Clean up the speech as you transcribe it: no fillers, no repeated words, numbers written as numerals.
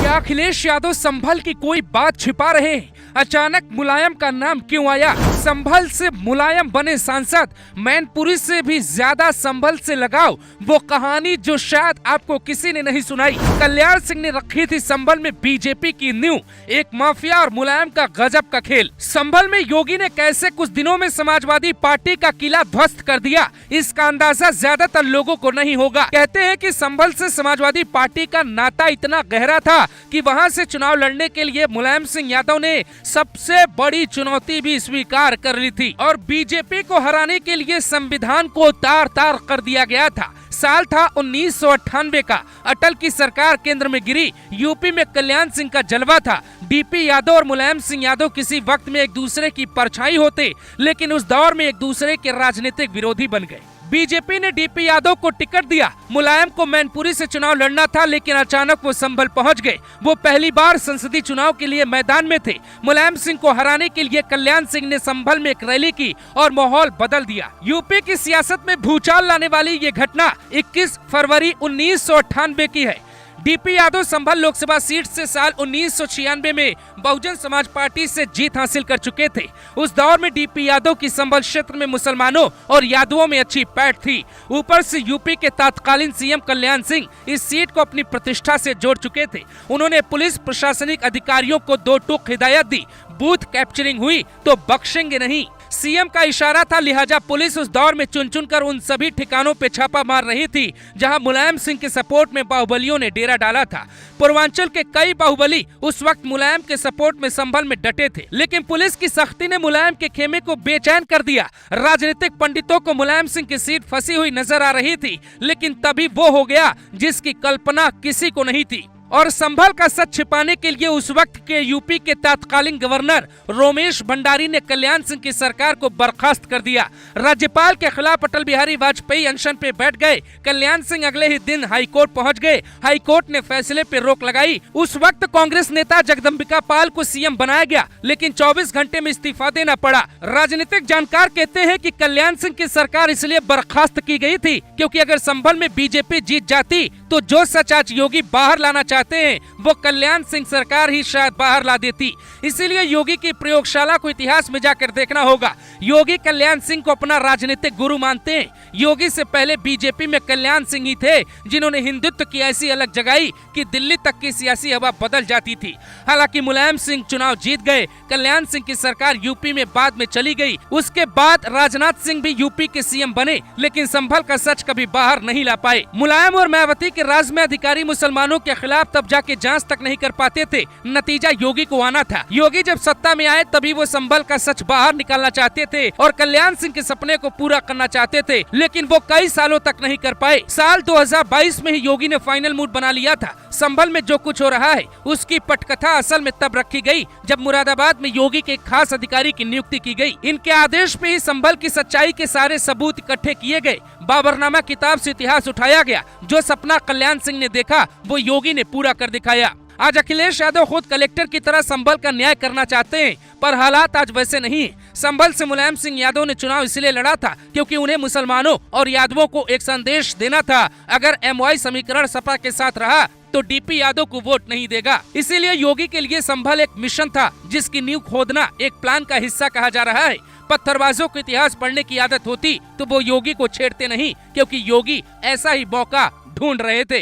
क्या अखिलेश यादव संभल की कोई बात छिपा रहे हैं? अचानक मुलायम का नाम क्यों आया? संभल से मुलायम बने सांसद, मैनपुरी से भी ज्यादा संभल से लगाव, वो कहानी जो शायद आपको किसी ने नहीं सुनाई। कल्याण सिंह ने रखी थी संभल में बीजेपी की नींव, एक माफिया और मुलायम का गजब का खेल। संभल में योगी ने कैसे कुछ दिनों में समाजवादी पार्टी का किला ध्वस्त कर दिया, इसका अंदाजा ज्यादातर लोगों को नहीं होगा। कहते हैं कि संभल से समाजवादी पार्टी का नाता इतना गहरा था कि वहां से चुनाव लड़ने के लिए मुलायम सिंह यादव ने सबसे बड़ी चुनौती भी स्वीकार कर ली थी और बीजेपी को हराने के लिए संविधान को तार तार कर दिया गया था। साल था 1998 का, अटल की सरकार केंद्र में गिरी, यूपी में कल्याण सिंह का जलवा था। डीपी यादव और मुलायम सिंह यादव किसी वक्त में एक दूसरे की परछाई होते, लेकिन उस दौर में एक दूसरे के राजनीतिक विरोधी बन गए। बीजेपी ने डीपी यादव को टिकट दिया, मुलायम को मैनपुरी से चुनाव लड़ना था, लेकिन अचानक वो संभल पहुंच गए। वो पहली बार संसदीय चुनाव के लिए मैदान में थे। मुलायम सिंह को हराने के लिए कल्याण सिंह ने संभल में एक रैली की और माहौल बदल दिया। यूपी की सियासत में भूचाल लाने वाली ये घटना 21 फरवरी 1998 की है। डीपी यादव संभल लोकसभा सीट से साल 1996 में बहुजन समाज पार्टी से जीत हासिल कर चुके थे। उस दौर में डीपी यादव की संभल क्षेत्र में मुसलमानों और यादवों में अच्छी पैठ थी। ऊपर से यूपी के तत्कालीन सीएम कल्याण सिंह इस सीट को अपनी प्रतिष्ठा से जोड़ चुके थे। उन्होंने पुलिस प्रशासनिक अधिकारियों को दो टूक हिदायत दी, बूथ कैप्चरिंग हुई तो बख्शेंगे नहीं। सीएम का इशारा था, लिहाजा पुलिस उस दौर में चुन चुन कर उन सभी ठिकानों पे छापा मार रही थी जहां मुलायम सिंह के सपोर्ट में बाहुबलियों ने डेरा डाला था। पूर्वांचल के कई बाहुबली उस वक्त मुलायम के सपोर्ट में संभल में डटे थे, लेकिन पुलिस की सख्ती ने मुलायम के खेमे को बेचैन कर दिया। राजनीतिक पंडितों को मुलायम सिंह की सीट फंसी हुई नजर आ रही थी, लेकिन तभी वो हो गया जिसकी कल्पना किसी को नहीं थी। और संभल का सच छिपाने के लिए उस वक्त के यूपी के तत्कालीन गवर्नर रोमेश भंडारी ने कल्याण सिंह की सरकार को बर्खास्त कर दिया। राज्यपाल के खिलाफ अटल बिहारी वाजपेयी अनशन पे बैठ गए। कल्याण सिंह अगले ही दिन हाईकोर्ट पहुंच गए। हाईकोर्ट ने फैसले पे रोक लगाई। उस वक्त कांग्रेस नेता जगदम्बिका पाल को सीएम बनाया गया, लेकिन 24 घंटे में इस्तीफा देना पड़ा। राजनीतिक जानकार कहते हैं कि कल्याण सिंह की सरकार इसलिए बर्खास्त की गई थी क्योंकि अगर संभल में बीजेपी जीत जाती तो जो सच आज योगी बाहर लाना चाहते हैं वो कल्याण सिंह सरकार ही शायद बाहर ला देती। इसीलिए योगी की प्रयोगशाला को इतिहास में जाकर देखना होगा। योगी कल्याण सिंह को अपना राजनीतिक गुरु मानते हैं। योगी से पहले बीजेपी में कल्याण सिंह ही थे जिन्होंने हिंदुत्व की ऐसी अलग जगाई कि दिल्ली तक की सियासी हवा बदल जाती थी। हालांकि मुलायम सिंह चुनाव जीत गए, कल्याण सिंह की सरकार यूपी में बाद में चली गई। उसके बाद राजनाथ सिंह भी यूपी के सीएम बने, लेकिन संभल का सच कभी बाहर नहीं ला पाए। मुलायम और मायावती के राज में अधिकारी मुसलमानों के खिलाफ तब जाके जांच तक नहीं कर पाते थे। नतीजा योगी को आना था। योगी जब सत्ता में आए तभी वो संभल का सच बाहर निकालना चाहते थे और कल्याण सिंह के सपने को पूरा करना चाहते थे, लेकिन वो कई सालों तक नहीं कर पाए। साल 2022 में ही योगी ने फाइनल मूड बना लिया था। संभल में जो कुछ हो रहा है उसकी पटकथा असल में तब रखी गई जब मुरादाबाद में योगी के खास अधिकारी की नियुक्ति की गई। इनके आदेश पे ही संभल की सच्चाई के सारे सबूत इकट्ठे किए गए। बाबरनामा किताब से इतिहास उठाया गया। जो सपना कल्याण सिंह ने देखा वो योगी ने पूरा कर दिखाया। आज अखिलेश यादव खुद कलेक्टर की तरह संभल का न्याय करना चाहते हैं, पर हालात आज वैसे नहीं। संभल से मुलायम सिंह यादव ने चुनाव इसलिए लड़ा था क्योंकि उन्हें मुसलमानों और यादवों को एक संदेश देना था, अगर MY समीकरण सपा के साथ रहा तो डीपी यादव को वोट नहीं देगा। इसीलिए योगी के लिए संभल एक मिशन था जिसकी नींव खोदना एक प्लान का हिस्सा कहा जा रहा है। पत्थरबाजों को इतिहास पढ़ने की आदत होती तो वो योगी को छेड़ते नहीं, क्योंकि योगी ऐसा ही मौका ढूंढ रहे थे।